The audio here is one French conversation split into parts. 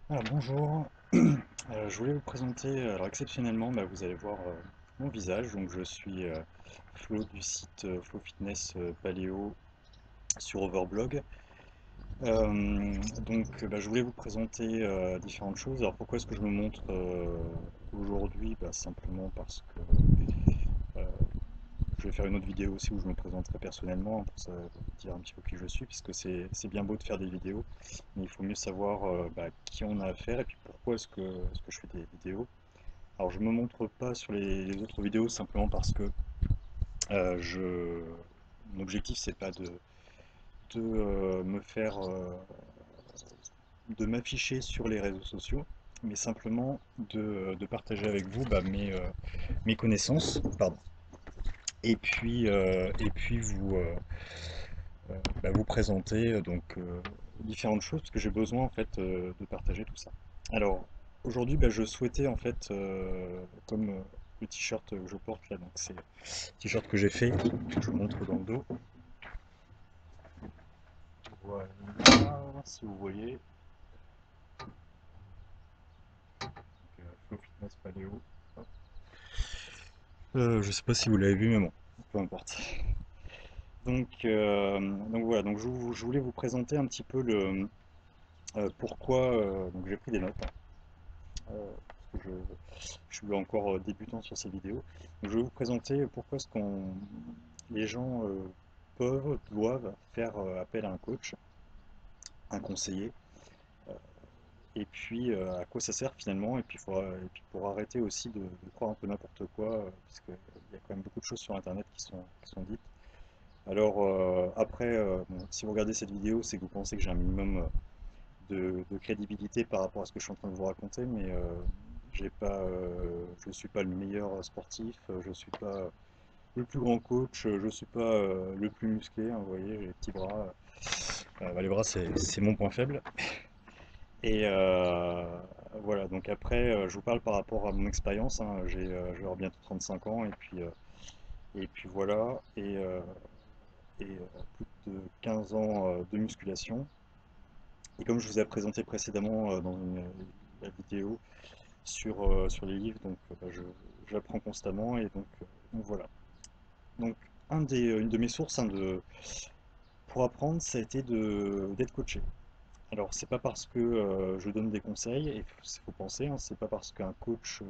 Alors bonjour, je voulais vous présenter, alors exceptionnellement, vous allez voir mon visage, donc je suis Flo du site Flo Fitness Paléo sur Overblog. Je voulais vous présenter différentes choses. Alors pourquoi est-ce que je me montre aujourd'hui? Simplement parce que euh, je vais faire une autre vidéo aussi où je me présenterai personnellement, hein, pour ça, dire un petit peu qui je suis, puisque c'est bien beau de faire des vidéos, mais il faut mieux savoir qui on a affaire et puis pourquoi est-ce que je fais des vidéos. Alors je me montre pas sur les autres vidéos simplement parce que je mon objectif c'est pas de me faire de m'afficher sur les réseaux sociaux, mais simplement de partager avec vous mes connaissances, pardon, et puis vous présenter différentes choses parce que j'ai besoin en fait de partager tout ça. Alors aujourd'hui je souhaitais en fait comme le t-shirt que je porte là, donc c'est le t-shirt que j'ai fait, que je vous montre dans le dos. Voilà, si vous voyez, Flow Fitness Paléo. Hop. Je sais pas si vous l'avez vu, mais bon, peu importe. Donc voilà, je voulais vous présenter un petit peu le pourquoi. Donc j'ai pris des notes, hein, parce que je suis encore débutant sur ces vidéos. Donc, je vais vous présenter pourquoi est-ce qu'on les gens doivent faire appel à un coach, un conseiller, euh, et puis à quoi ça sert finalement, et puis pour arrêter aussi de croire un peu n'importe quoi, puisqu'il y a quand même beaucoup de choses sur Internet qui sont dites. Alors après, bon, si vous regardez cette vidéo, c'est que vous pensez que j'ai un minimum de crédibilité par rapport à ce que je suis en train de vous raconter, mais je suis pas le meilleur sportif, je suis pas le plus grand coach, je suis pas le plus musclé, hein, vous voyez, j'ai les petits bras. Les bras, c'est mon point faible. Et voilà, donc après, je vous parle par rapport à mon expérience, hein, je vais avoir bientôt 35 ans, et puis voilà, plus de 15 ans de musculation. Et comme je vous ai présenté précédemment la vidéo sur les livres, j'apprends constamment, donc voilà. Donc une de mes sources, hein, pour apprendre, ça a été d'être coaché. Alors c'est pas parce que je donne des conseils, et il faut penser, hein, c'est pas parce qu'un coach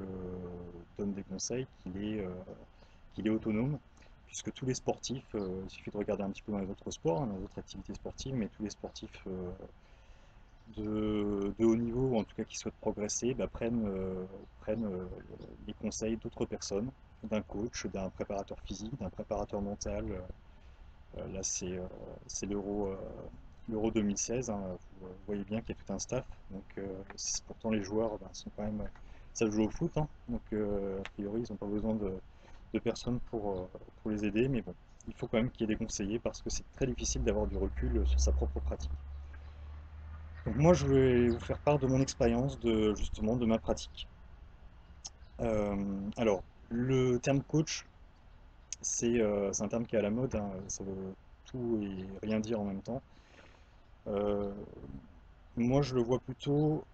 donne des conseils qu'il est autonome, puisque tous les sportifs, il suffit de regarder un petit peu dans les autres sports, hein, dans les autres activités sportives, mais tous les sportifs de haut niveau, ou en tout cas qui souhaitent progresser, prennent les conseils d'autres personnes, d'un coach, d'un préparateur physique, d'un préparateur mental. Là, c'est l'Euro 2016, hein. Vous voyez bien qu'il y a tout un staff. Pourtant, les joueurs sont quand même, savent jouer au foot, hein. A priori, ils n'ont pas besoin de personnes pour les aider. Mais bon, il faut quand même qu'il y ait des conseillers parce que c'est très difficile d'avoir du recul sur sa propre pratique. Donc moi, je vais vous faire part de mon expérience, justement, de ma pratique. Alors, le terme coach, c'est un terme qui est à la mode, hein. Ça veut tout et rien dire en même temps. Euh, Moi, je le vois plutôt.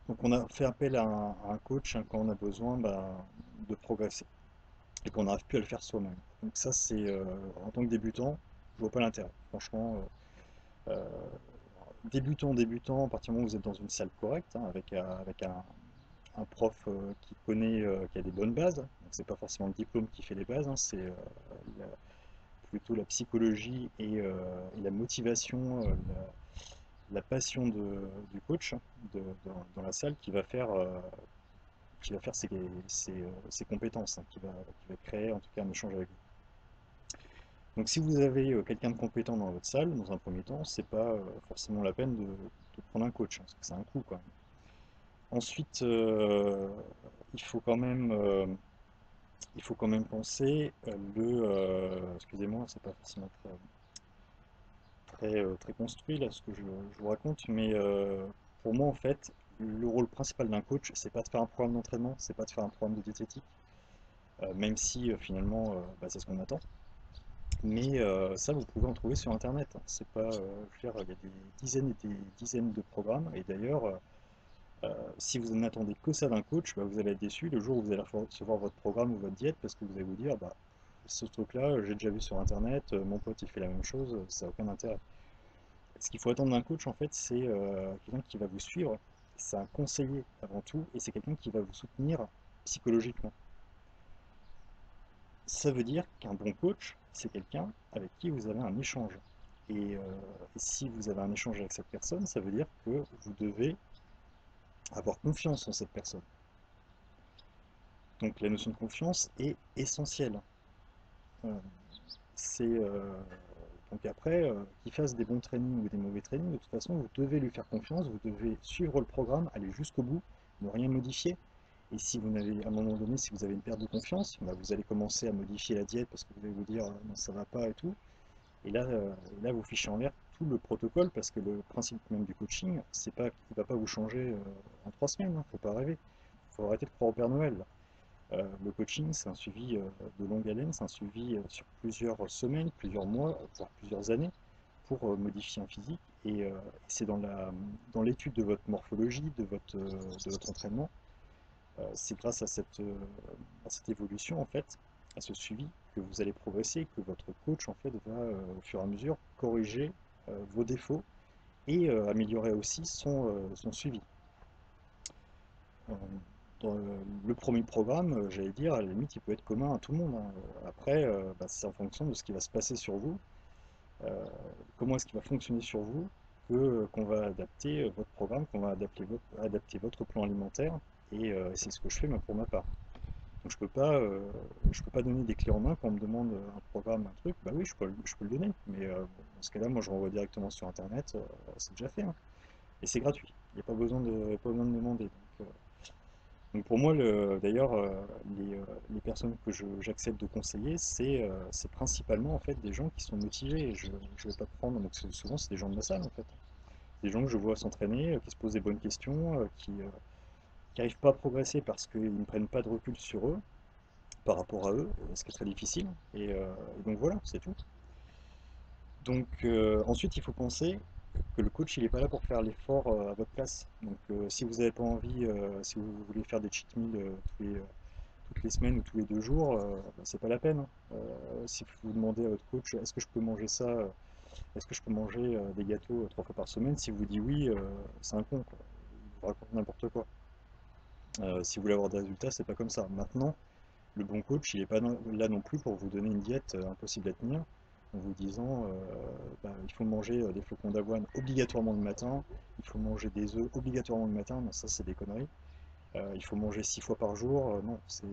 Donc, on a fait appel à un coach, hein, quand on a besoin de progresser et qu'on n'arrive plus à le faire soi-même. Donc, ça, en tant que débutant, je vois pas l'intérêt. Franchement, débutant, à partir du moment où vous êtes dans une salle correcte, hein, avec un prof qui connaît, qui a des bonnes bases. Donc, c'est pas forcément le diplôme qui fait les bases, hein, c'est la- plutôt la psychologie et la motivation, la passion du coach, hein, dans la salle qui va faire ses compétences, hein, qui va créer en tout cas un échange avec vous. Donc si vous avez quelqu'un de compétent dans votre salle, dans un premier temps, c'est pas forcément la peine de prendre un coach, hein, parce que c'est un coût quand même. Ensuite, il faut quand même, euh, il faut quand même penser excusez-moi, c'est pas forcément très construit là ce que je vous raconte, mais pour moi en fait, le rôle principal d'un coach, c'est pas de faire un programme d'entraînement, c'est pas de faire un programme de diététique, même si finalement c'est ce qu'on attend. Mais ça, vous pouvez en trouver sur Internet, hein. C'est pas, je veux dire, il y a des dizaines et des dizaines de programmes, et d'ailleurs, Si vous n'attendez que ça d'un coach, bah, vous allez être déçu le jour où vous allez recevoir votre programme ou votre diète parce que vous allez vous dire, bah, ce truc-là, j'ai déjà vu sur Internet, mon pote il fait la même chose, ça n'a aucun intérêt. Ce qu'il faut attendre d'un coach, en fait, c'est quelqu'un qui va vous suivre, c'est un conseiller avant tout, et c'est quelqu'un qui va vous soutenir psychologiquement. Ça veut dire qu'un bon coach, c'est quelqu'un avec qui vous avez un échange. Et si vous avez un échange avec cette personne, ça veut dire que vous devez avoir confiance en cette personne. Donc la notion de confiance est essentielle. Euh, c'est donc après, qu'il fasse des bons trainings ou des mauvais trainings, de toute façon, vous devez lui faire confiance, vous devez suivre le programme, aller jusqu'au bout, ne rien modifier. Et si vous n'avez, à un moment donné, si vous avez une perte de confiance, bah, vous allez commencer à modifier la diète parce que vous allez vous dire non, ça va pas et tout. Et là, vous fichez en l'air tout le protocole parce que le principe même du coaching, c'est pas qu'il va pas vous changer en 3 semaines, hein, faut pas rêver. Faut arrêter de croire au Père Noël. Le coaching, c'est un suivi de longue haleine, c'est un suivi sur plusieurs semaines, plusieurs mois, voire plusieurs années pour modifier un physique. Et c'est dans l'étude de votre morphologie, de votre entraînement, c'est grâce à cette évolution, en fait, à ce suivi, que vous allez progresser, que votre coach, en fait, va, au fur et à mesure, corriger vos défauts et améliorer aussi son suivi. Euh, Dans le premier programme, j'allais dire, à la limite, il peut être commun à tout le monde, hein. Après, bah, c'est en fonction de ce qui va se passer sur vous, euh, comment est-ce qu'il va fonctionner sur vous, qu'on va adapter votre programme, qu'on va adapter votre plan alimentaire, et c'est ce que je fais moi, pour ma part. Donc je peux pas donner des clés en main quand on me demande un programme, un truc, bah oui, je peux le donner, mais bon, dans ce cas-là, moi je renvoie directement sur Internet, c'est déjà fait, hein. Et c'est gratuit, il n'y a pas besoin de demander. Donc pour moi, d'ailleurs, les personnes que j'accepte de conseiller, c'est principalement en fait des gens qui sont motivés. Je ne vais pas prendre, donc souvent c'est des gens de ma salle en fait, des gens que je vois s'entraîner, qui se posent des bonnes questions, qui n'arrivent pas à progresser parce qu'ils ne prennent pas de recul sur eux, par rapport à eux, ce qui est très difficile. Et donc voilà, c'est tout. Donc ensuite, il faut penser que le coach, il n'est pas là pour faire l'effort à votre place. Donc si vous n'avez pas envie, si vous voulez faire des cheat meals toutes les semaines ou tous les 2 jours, bah, c'est pas la peine, hein. Si vous demandez à votre coach, est-ce que je peux manger ça, est-ce que je peux manger des gâteaux 3 fois par semaine, si vous dit oui, c'est un con, quoi. Il vous raconte n'importe quoi. Si vous voulez avoir des résultats, c'est pas comme ça. Maintenant, le bon coach, il n'est pas là non plus pour vous donner une diète impossible à tenir, en vous disant bah, il faut manger des flocons d'avoine obligatoirement le matin, il faut manger des œufs obligatoirement le matin. Non, ça c'est des conneries. Il faut manger 6 fois par jour. Non, si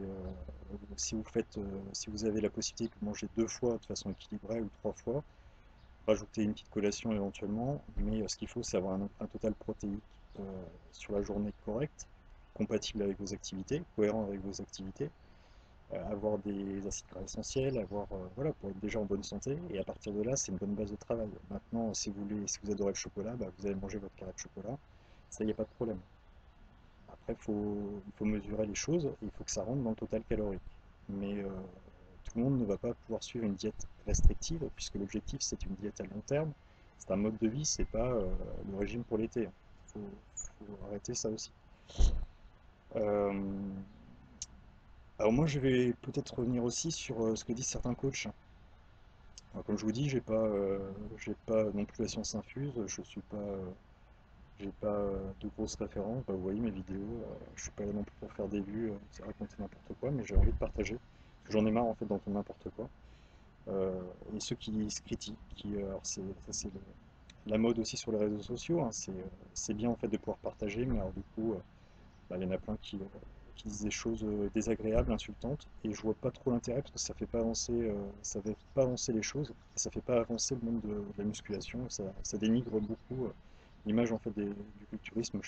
vous avez la possibilité de manger 2 fois de façon équilibrée ou 3 fois, rajouter une petite collation éventuellement. Mais ce qu'il faut, c'est avoir un total protéique euh, sur la journée correct, compatible avec vos activités, cohérent avec vos activités, avoir des acides gras essentiels, voilà, pour être déjà en bonne santé. Et à partir de là, c'est une bonne base de travail. Maintenant, si vous adorez le chocolat, bah, vous allez manger votre carré de chocolat. Ça, il n'y a pas de problème. Après, il faut mesurer les choses et il faut que ça rentre dans le total calorique. Mais tout le monde ne va pas pouvoir suivre une diète restrictive puisque l'objectif c'est une diète à long terme. C'est un mode de vie, c'est pas le régime pour l'été. Il faut arrêter ça aussi. Euh, alors moi, je vais peut-être revenir aussi sur ce que disent certains coachs. Alors, comme je vous dis, j'ai pas non plus la science infuse. J'ai pas de grosses références. Bah, vous voyez mes vidéos, je suis pas là non plus pour faire des vues, c'est raconter n'importe quoi, mais j'ai envie de partager. J'en ai marre en fait d'entendre n'importe quoi. Et ceux qui se critiquent, alors ça c'est la mode aussi sur les réseaux sociaux, hein, c'est bien en fait de pouvoir partager, mais alors du coup, bah, il y en a plein qui disent des choses désagréables, insultantes, et je vois pas trop l'intérêt parce que ça fait pas avancer les choses, et ça fait pas avancer le monde de la musculation, ça dénigre beaucoup l'image en fait du culturisme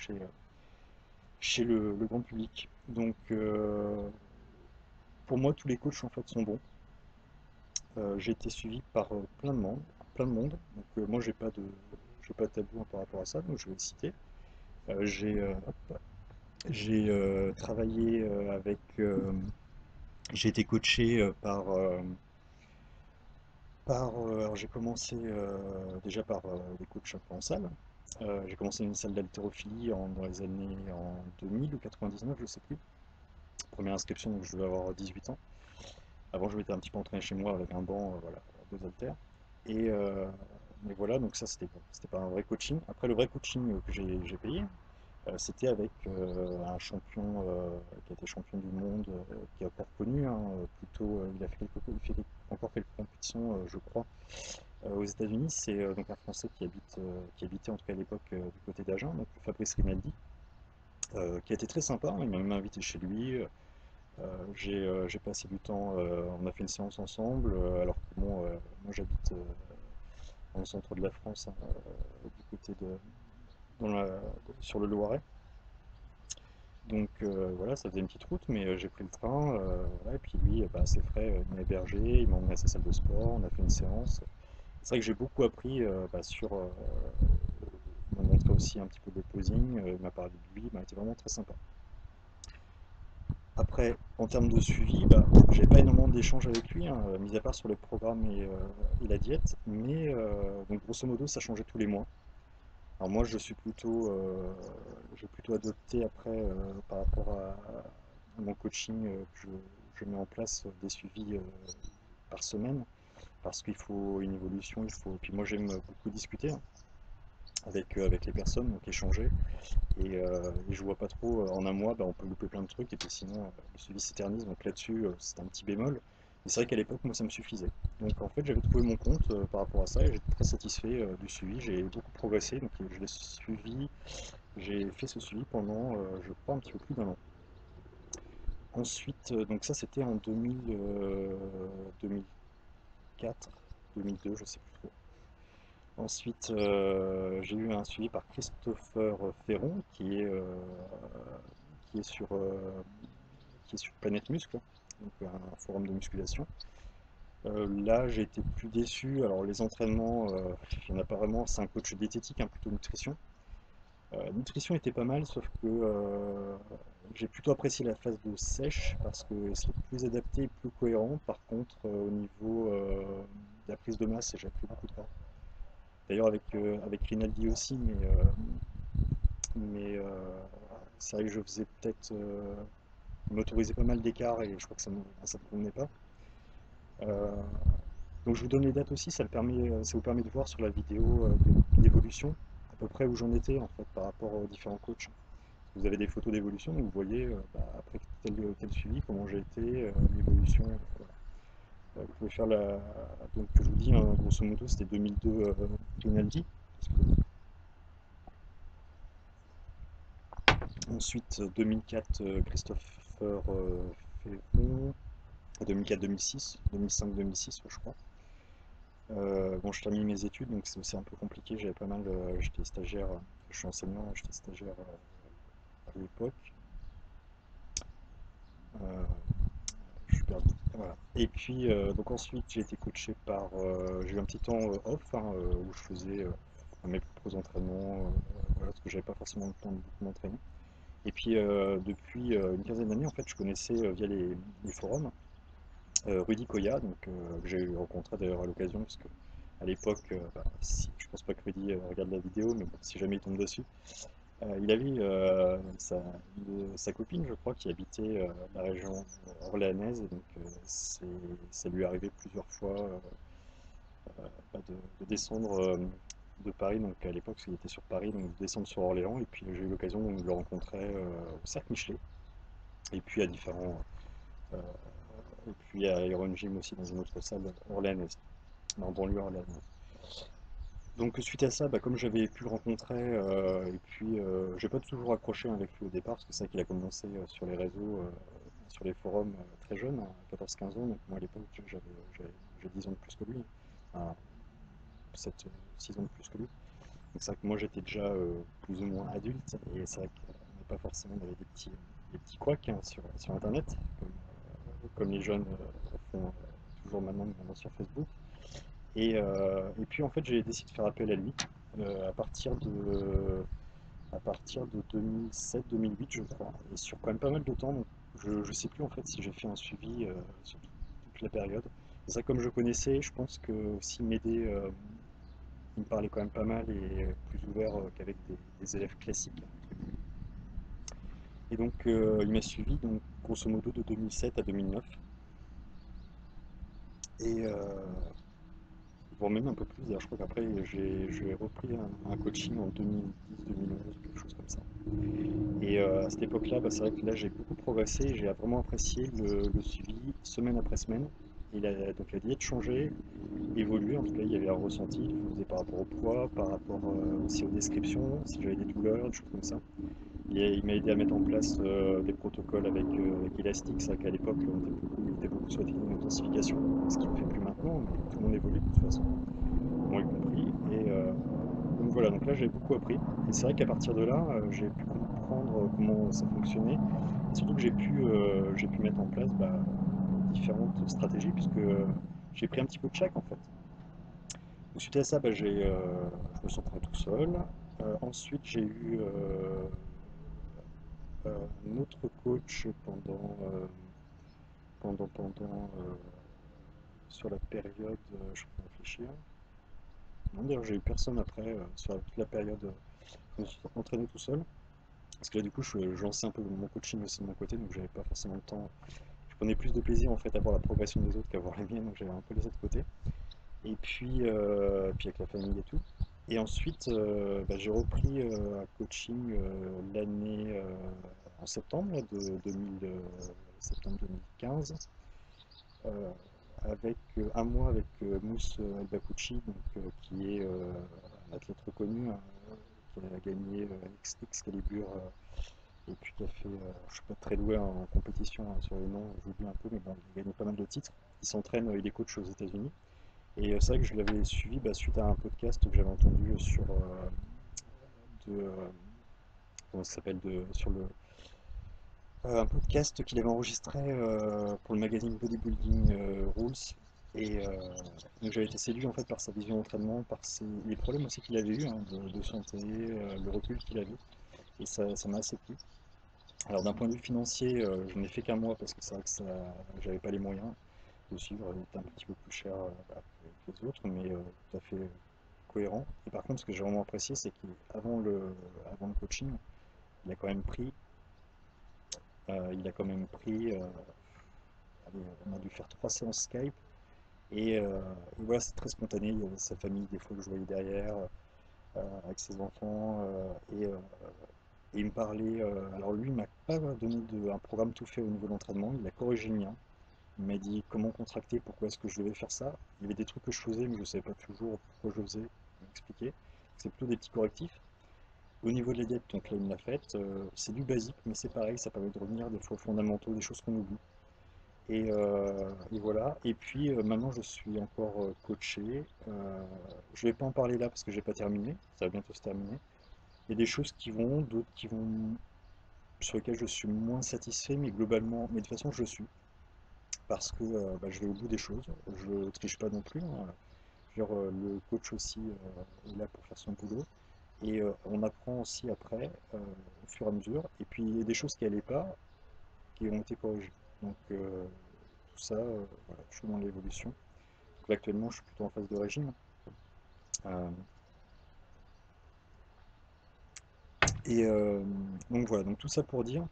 chez le grand public. Donc pour moi, tous les coachs en fait sont bons. J'ai été suivi par plein de monde. Donc moi, j'ai pas de tabou hein, par rapport à ça, donc je vais le citer. J'ai travaillé j'ai été coaché alors j'ai commencé déjà par des coachs un peu en salle. J'ai commencé une salle d'haltérophilie dans les années en 2000 ou 99, je sais plus. Première inscription, donc je devais avoir 18 ans. Avant, je m'étais un petit peu entraîné chez moi avec un banc, voilà, deux haltères. Et mais voilà, donc ça, c'était pas un vrai coaching. Après, le vrai coaching que j'ai payé, c'était avec un champion qui a été champion du monde, qui est encore connu, hein, plutôt, il fait encore quelques compétitions, je crois, aux États-Unis. C'est donc un Français qui habitait en tout cas à l'époque du côté d'Agen, donc Fabrice Rinaldi, qui a été très sympa, hein. Il m'a même invité chez lui. J'ai passé du temps, on a fait une séance ensemble, alors que bon, moi j'habite dans le centre de la France, hein, du côté dans la- sur le Loiret. Donc voilà, ça faisait une petite route, mais j'ai pris le train, voilà, et puis lui, bah, ses frais, il m'a hébergé, il m'a emmené à sa salle de sport, on a fait une séance. C'est vrai que j'ai beaucoup appris bah, il m'a montré aussi un petit peu de posing, il m'a parlé de lui, il m'a été vraiment très sympa. Après, en termes de suivi, bah, j'ai pas énormément d'échanges avec lui, hein, mis à part sur le programme et la diète, mais donc grosso modo, ça changeait tous les mois. Alors moi, j'ai plutôt adopté après par rapport à mon coaching je mets en place des suivis par semaine parce qu'il faut une évolution, il faut. Puis moi, j'aime beaucoup discuter, hein, avec les personnes, donc échanger. Et je vois pas trop, en un mois, bah, on peut louper plein de trucs, et puis sinon, le suivi s'éternise, donc là-dessus, c'est un petit bémol. Mais c'est vrai qu'à l'époque, moi, ça me suffisait. Donc en fait, j'avais trouvé mon compte par rapport à ça, et j'étais très satisfait du suivi. J'ai beaucoup progressé, donc je l'ai suivi, j'ai fait ce suivi pendant, je crois, un petit peu plus d'un an. Ensuite, donc ça, c'était en 2004, 2002, je sais plus trop. Ensuite, j'ai eu un suivi par Christopher Ferron, qui est sur, euh, qui est sur Planète Muscle, donc un forum de musculation. Là, j'ai été plus déçu. Alors, les entraînements, il n'y en a pas vraiment. C'est un coach diététique, hein, plutôt nutrition. Nutrition était pas mal, sauf que j'ai plutôt apprécié la phase de sèche parce que c'est plus adapté et plus cohérent. Par contre, au niveau de la prise de masse, j'ai pris beaucoup de temps. D'ailleurs, avec Rinaldi aussi, mais c'est vrai que je faisais peut-être. Il m'autorisait pas mal d'écart et je crois que ça me convenait pas. Euh, donc je vous donne les dates aussi, ça vous permet de voir sur la vidéo l'évolution, à peu près où j'en étais en fait par rapport aux différents coachs. Vous avez des photos d'évolution, donc vous voyez bah, après tel suivi, comment j'ai été, l'évolution. Voilà. Vous pouvez faire la. Donc je vous dis, hein, grosso modo, c'était 2002 Rinaldi. Ensuite 2004 Christopher Ferron. 2004-2006, 2005-2006, je crois. Bon, je termine mes études, donc c'est aussi un peu compliqué. J'avais pas mal, j'étais stagiaire, je suis enseignant, j'étais stagiaire à l'époque. Euh, je suis perdu. Voilà. Et puis, donc ensuite, j'ai été coaché j'ai eu un petit temps off, hein, où je faisais mes propres entraînements, voilà, parce que j'avais pas forcément le temps de beaucoup m'entraîner. Et puis, depuis une quinzaine d'années, en fait, je connaissais via les forums Rudy Koya, donc, que j'ai rencontré d'ailleurs à l'occasion, parce que à l'époque, bah, je pense pas que Rudy regarde la vidéo, mais bon, si jamais il tombe dessus, il avait sa copine, je crois, qui habitait la région orléanaise, et donc ça lui est arrivé plusieurs fois bah, de descendre de Paris, donc à l'époque, parce qu'il était sur Paris, donc de descendre sur Orléans, et puis j'ai eu l'occasion donc, de le rencontrer au Cercle Michelet, et puis à euh, et puis à Iron Gym aussi dans une autre salle orléanaise, en banlieue orléanaise. Donc suite à ça, bah, comme j'avais pu le rencontrer, et puis j'ai pas toujours accroché avec lui au départ, parce que c'est vrai qu'il a commencé sur les réseaux, sur les forums très jeune, à 14-15 ans, donc moi à l'époque j'ai 10 ans de plus que lui, enfin, 7-6 ans de plus que lui. Donc c'est vrai que moi j'étais déjà plus ou moins adulte, et c'est vrai qu'on n'est pas forcément dans des petits couacs, hein, sur Internet, comme les jeunes font toujours maintenant sur Facebook. Et puis en fait j'ai décidé de faire appel à lui euh, à partir de, à partir de 2007-2008 je crois, et sur quand même pas mal de temps, donc je ne sais plus en fait si j'ai fait un suivi toute la période. Et ça comme je connaissais, je pense que aussi m'aider il me parlait quand même pas mal et plus ouvert qu'avec des élèves classiques. Et donc il m'a suivi donc grosso modo de 2007 à 2009 et voire même un peu plus. D'ailleurs, je crois qu'après j'ai repris un coaching en 2010-2011, quelque chose comme ça. Et à cette époque-là, bah, c'est vrai que là j'ai beaucoup progressé, j'ai vraiment apprécié le suivi semaine après semaine. Et donc la diète changeait, évoluait, en tout cas il y avait un ressenti, il le faisait par rapport au poids, par rapport aussi aux descriptions, si j'avais des douleurs, des choses comme ça. Il m'a aidé à mettre en place des protocoles avec Elastic. C'est vrai qu'à l'époque, il était beaucoup sur une intensification, ce qui ne fait plus maintenant, mais tout le monde évolue de toute façon, moi y compris. Et donc voilà, donc là j'ai beaucoup appris. Et c'est vrai qu'à partir de là, j'ai pu comprendre comment ça fonctionnait. Et surtout que j'ai pu mettre en place différentes stratégies, puisque j'ai pris un petit peu de chaque en fait. Donc suite à ça, je me suis entraîné tout seul. Ensuite, j'ai eu un autre coach sur la période, je peux réfléchir. Non, d'ailleurs, j'ai eu personne après sur toute la période. Je me suis entraîné tout seul. Parce que là, du coup, je lançais un peu mon coaching aussi de mon côté, donc j'avais pas forcément le temps. Je prenais plus de plaisir en fait à voir la progression des autres qu'à voir les miennes, donc j'avais un peu laissé de côté. Et puis avec la famille et tout. Et ensuite, j'ai repris un coaching l'année en septembre, là, de 2000, septembre 2015, euh, avec un mois avec Mousse Albakuchi, donc, qui est un athlète reconnu, hein, qui a gagné Excalibur et puis qui a fait, je suis pas très doué en compétition hein, sur les noms, j'oublie un peu, mais bon, il a gagné pas mal de titres. Il s'entraîne, il est coach aux États-Unis. Et c'est vrai que je l'avais suivi suite à un podcast que j'avais entendu sur de, comment ça s'appelle sur le un podcast qu'il avait enregistré pour le magazine Bodybuilding Rules. Et donc j'avais été séduit en fait par sa vision d'entraînement, par les problèmes aussi qu'il avait eu hein, de santé, le recul qu'il avait. Et ça m'a assez plu. Alors d'un point de vue financier, je n'ai fait qu'un mois parce que c'est vrai que j'avais pas les moyens de suivre, il était un petit peu plus cher que les autres, mais tout à fait cohérent. Et par contre, ce que j'ai vraiment apprécié, c'est qu'avant le coaching, il a quand même pris, il a quand même pris, allez, on a dû faire 3 séances Skype, et voilà, c'est très spontané. Il y avait sa famille, des fois, que je voyais derrière, avec ses enfants, et il me parlait. Alors lui, il m'a pas donné un programme tout fait au niveau de l'entraînement, il a corrigé le mien. Il m'a dit comment contracter, pourquoi est-ce que je devais faire ça. Il y avait des trucs que je faisais, mais je ne savais pas toujours pourquoi je faisais. Il m'a expliqué. C'est plutôt des petits correctifs. Au niveau de la diète, donc là, il me l'a faite. C'est du basique, mais c'est pareil, ça permet de revenir des fois aux fondamentaux, des choses qu'on oublie. Et voilà. Et puis maintenant, je suis encore coaché. Je ne vais pas en parler là parce que j'ai pas terminé. Ça va bientôt se terminer. Il y a des choses qui vont, d'autres qui vont, sur lesquelles je suis moins satisfait, mais globalement, mais de toute façon, je suis. Parce que je vais au bout des choses. Je ne triche pas non plus, hein. Genre, le coach aussi est là pour faire son boulot. Et on apprend aussi après, au fur et à mesure. Et puis il y a des choses qui n'allaient pas, qui ont été corrigées. Donc tout ça, voilà, je suis dans l'évolution. Donc là, actuellement, je suis plutôt en phase de régime. Euh, et donc voilà, donc tout ça pour dire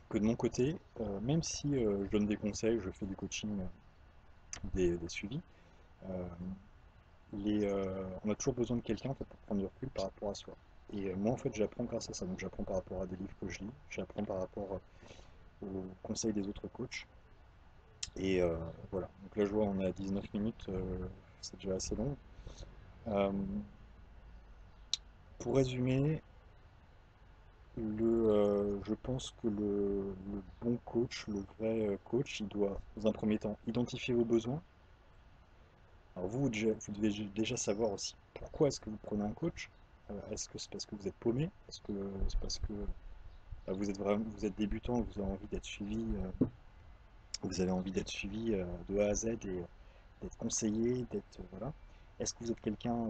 que de mon côté, même si je donne des conseils, je fais du coaching, des suivis, euh, on a toujours besoin de quelqu'un en fait, pour prendre du recul par rapport à soi. Et moi, en fait, j'apprends grâce à ça. Donc, j'apprends par rapport à des livres que je lis, j'apprends par rapport aux conseils des autres coachs. Et voilà. Donc là, je vois, on est à 19 minutes, c'est déjà assez long. Euh, pour résumer, je pense que le bon coach, le vrai coach, il doit, dans un premier temps, identifier vos besoins. Alors vous devez déjà savoir aussi pourquoi est-ce que vous prenez un coach. Est-ce que c'est parce que vous êtes paumé? Est-ce que c'est parce que vous êtes débutant, vous avez envie d'être suivi de A à Z et d'être conseillé, d'être voilà. Est-ce que vous êtes quelqu'un,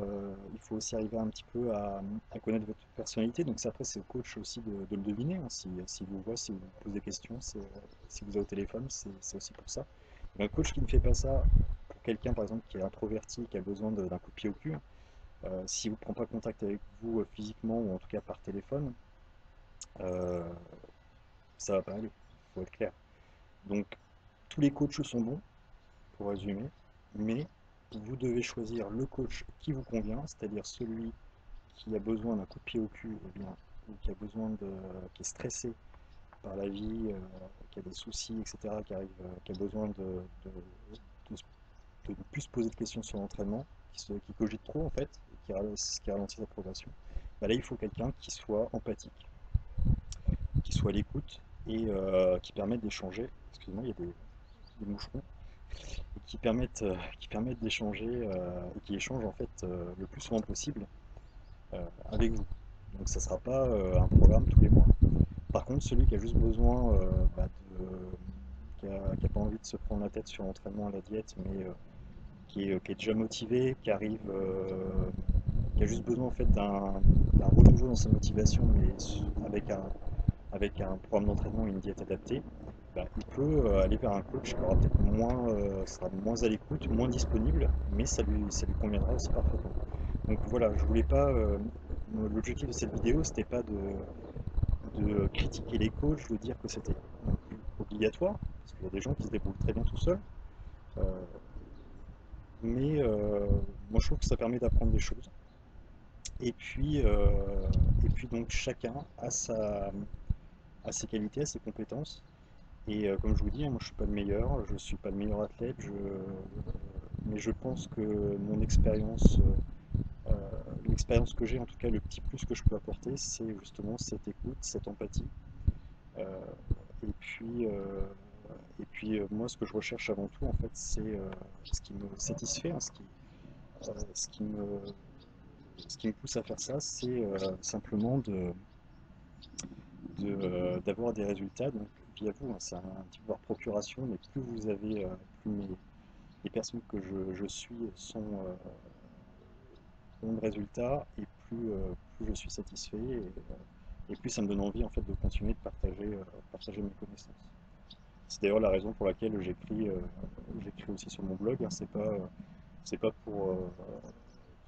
il faut aussi arriver un petit peu à connaître votre personnalité. Donc après c'est au coach aussi de le deviner, hein. Si vous voit, si vous posez des questions, si vous êtes au téléphone, c'est aussi pour ça. Un coach qui ne fait pas ça, pour quelqu'un par exemple qui est introverti, qui a besoin d'un coup de pied au cul, S'il ne prend pas contact avec vous physiquement ou en tout cas par téléphone, euh, ça va pas aller, il faut être clair. Donc tous les coachs sont bons, pour résumer, mais vous devez choisir le coach qui vous convient, c'est-à-dire celui qui a besoin d'un coup de pied au cul, ou bien, ou qui est stressé par la vie, qui a des soucis, etc., qui a besoin de, de ne plus se poser de questions sur l'entraînement, qui cogite trop en fait, et ce qui ralentit sa progression. Bah là, il faut quelqu'un qui soit empathique, qui soit à l'écoute et qui permette d'échanger. Excusez-moi, il y a des moucherons. Et qui permettent d'échanger et qui échangent en fait le plus souvent possible avec vous. Donc ça ne sera pas un programme tous les mois. Par contre, celui qui a juste besoin qui a pas envie de se prendre la tête sur l'entraînement et la diète, mais qui est déjà motivé, qui a juste besoin en fait d'un renouveau dans sa motivation, mais avec un programme d'entraînement et une diète adaptée, bah, il peut aller vers un coach qui aura peut-être sera moins à l'écoute, moins disponible, mais ça lui conviendra aussi parfaitement. Donc voilà, je voulais pas. L'objectif de cette vidéo, c'était pas de critiquer les coachs, de dire que c'était obligatoire, parce qu'il y a des gens qui se débrouillent très bien tout seuls. Euh, mais moi, je trouve que ça permet d'apprendre des choses. Et puis donc chacun a ses qualités, a ses compétences. Et comme je vous dis, hein, moi je suis pas le meilleur, je suis pas le meilleur athlète, mais je pense que mon expérience, euh, l'expérience que j'ai, en tout cas le petit plus que je peux apporter, c'est justement cette écoute, cette empathie. Euh, et puis moi ce que je recherche avant tout en fait, c'est ce qui me satisfait, hein, euh, ce qui me, ce qui me pousse à faire ça, c'est simplement d'avoir des résultats donc via vous, hein, c'est un petit peu par procuration, mais plus vous avez, plus les personnes que je suis ont de résultats et plus je suis satisfait et plus ça me donne envie en fait de continuer de partager mes connaissances. C'est d'ailleurs la raison pour laquelle j'écris aussi sur mon blog, hein, c'est pas pour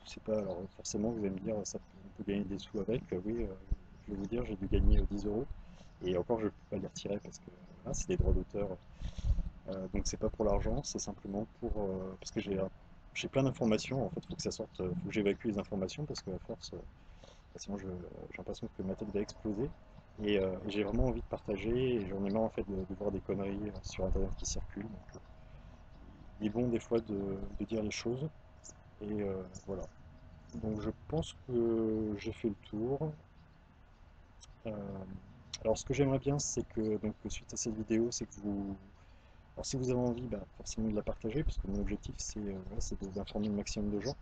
c'est pas alors forcément vous allez me dire on peut gagner des sous avec, oui je vais vous dire j'ai dû gagner 10 euros et encore je ne peux pas les retirer parce que là c'est des droits d'auteur. Donc c'est pas pour l'argent, c'est simplement parce que j'ai plein d'informations. En fait, il faut que ça sorte, faut que j'évacue les informations parce qu'à force, sinon j'ai l'impression que ma tête va exploser. Et j'ai vraiment envie de partager et j'en ai marre en fait de voir des conneries sur Internet qui circulent. Donc il est bon des fois de dire les choses. Et voilà. Donc je pense que j'ai fait le tour. Euh, alors ce que j'aimerais bien, c'est que donc suite à cette vidéo, c'est que vous alors si vous avez envie, bah, forcément de la partager, parce que mon objectif voilà, c'est d'informer le maximum de gens.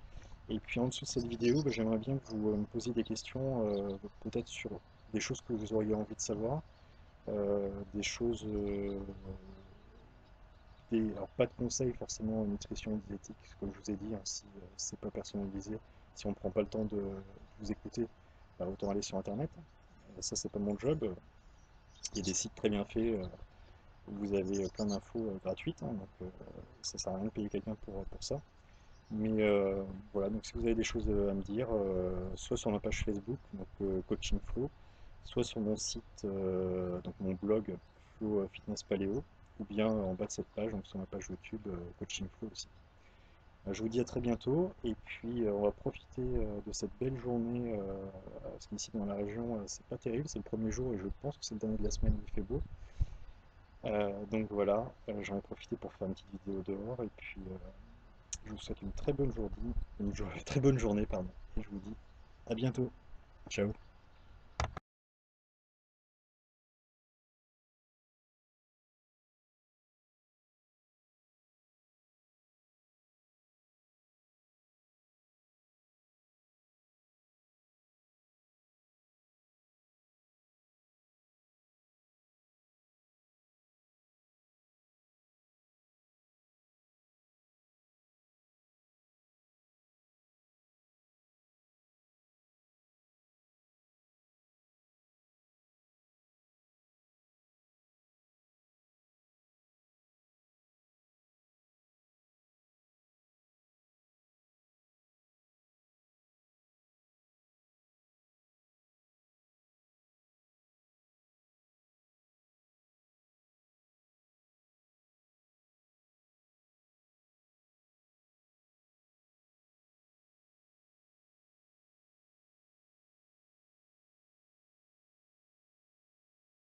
Et puis en dessous de cette vidéo, bah, j'aimerais bien que vous me posiez des questions, peut-être sur des choses que vous auriez envie de savoir, des choses, alors pas de conseils forcément en nutrition diététique, comme je vous ai dit, hein, si c'est pas personnalisé, si on ne prend pas le temps de vous écouter, bah, autant aller sur Internet. Ça c'est pas mon job. Il y a des sites très bien faits où vous avez plein d'infos gratuites, hein, donc ça sert à rien de payer quelqu'un pour ça. Mais voilà, donc si vous avez des choses à me dire, soit sur ma page Facebook, donc Coaching Flow, soit sur mon site, donc mon blog Flow Fitness Paléo, ou bien en bas de cette page, donc sur ma page YouTube Coaching Flow aussi. Je vous dis à très bientôt, et puis on va profiter de cette belle journée, parce qu'ici dans la région c'est pas terrible, c'est le premier jour et je pense que c'est le dernier de la semaine où il fait beau. Donc voilà, j'en ai profité pour faire une petite vidéo dehors et puis je vous souhaite une très bonne journée, très bonne journée pardon, et je vous dis à bientôt. Ciao.